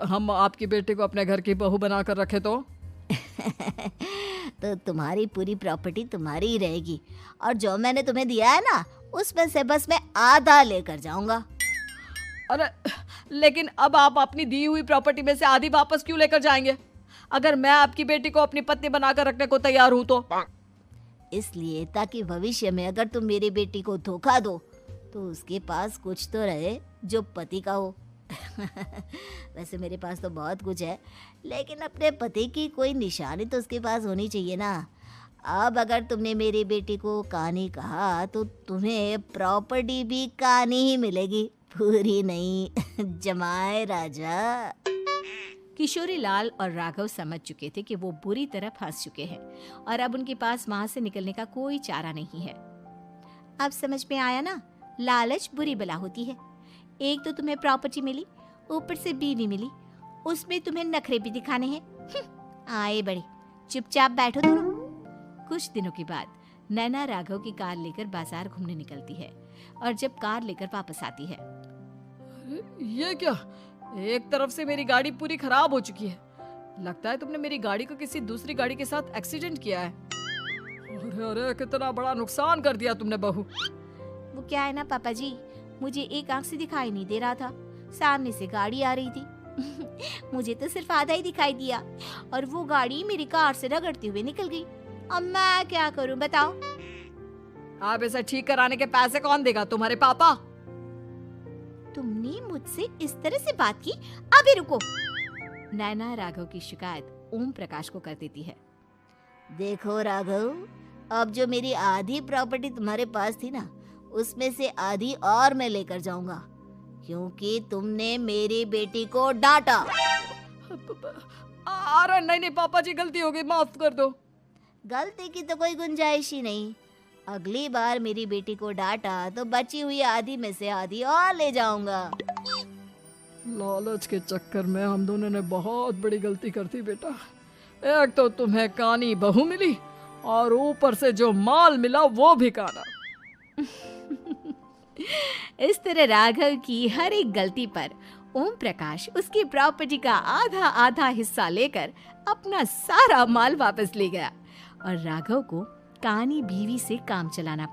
हम आपकी बेटी को अपने घर की बहू बना कर रखे तो? तो तुम्हारी पूरी प्रॉपर्टी तुम्हारी ही रहेगी, और जो मैंने तुम्हें दिया है ना, उसमें से बस मैं आधा लेकर जाऊंगा। अरे लेकिन अब आप अपनी दी हुई प्रॉपर्टी में से आधी वापस क्यों लेकर जाएंगे? अगर मैं आपकी बेटी को अपनी पत्नी बनाकर रखने को तैयार हूं तो? इसलिए ताकि भविष्य में अगर तुम मेरी बेटी को धोखा दो तो उसके पास कुछ तो रहे जो पति का हो। वैसे मेरे पास तो बहुत कुछ है, लेकिन अपने पति की कोई निशानी तो उसके पास होनी चाहिए ना। अब अगर तुमने मेरी बेटी को कानी कहा तो तुम्हें प्रॉपर्टी भी कानी ही मिलेगी, पूरी नहीं। जमाए राजा। किशोरी लाल और राघव समझ चुके थे कि वो बुरी तरह फंस चुके हैं और अब उनके पास वहां से निकलने का कोई चारा नहीं है। अब समझ में आया ना, लालच बुरी बला होती है। एक तो तुम्हें प्रॉपर्टी मिली, ऊपर से बीवी मिली, उसमें तुम्हें नखरे भी दिखाने हैं। आए बड़े, चुपचाप बैठो दोनों। कुछ दिनों के बाद नैना राघव की कार लेकर बाजार घूमने निकलती है और जब कार लेकर वापस आती है, ये क्या? एक तरफ से मेरी गाड़ी पूरी खराब हो चुकी है। लगता है तुमने मेरी गाड़ी को किसी दूसरी गाड़ी के साथ एक्सीडेंट किया है। अरे अरे, कितना बड़ा नुकसान कर दिया तुमने बहू। वो क्या है ना पापा जी, मुझे एक आंख से दिखाई नहीं दे रहा था, सामने से गाड़ी आ रही थी। मुझे तो सिर्फ आधा ही दिखाई दिया और वो गाड़ी मेरी कार से रगड़ते हुए निकल गई। अब मैं क्या करूं बताओ? आप इसे ठीक कराने के पैसे कौन देगा? तुम्हारे पापा? तुमने मुझसे इस तरह से बात की? अभी रुको। नैना राघव की शिकायत ओम प्रकाश को कर देती है। देखो राघव, अब जो मेरी आधी प्रॉपर्टी तुम्हारे पास थी ना, उसमें से आधी और मैं लेकर जाऊंगा, क्योंकि तुमने मेरी बेटी को डांटा। अरे नहीं नहीं पापा जी, गलती हो गई, माफ कर दो। गलती की तो कोई गुंजाइश ही नहीं। अगली बार मेरी बेटी को डांटा तो बची हुई आधी में से आधी और ले जाऊंगा। लालच के चक्कर में हम दोनों ने बहुत बड़ी गलती कर दी बेटा। एक तो तुम्हें कानी बहू मिली और ऊपर से जो माल मिला वो भी काना। इस तरह राघव की हर एक गलती पर ओम प्रकाश उसकी प्रॉपर्टी का आधा आधा हिस्सा लेकर अपना सारा माल वापस ले गया और राघव को कानी बीवी से काम चलाना पड़ा।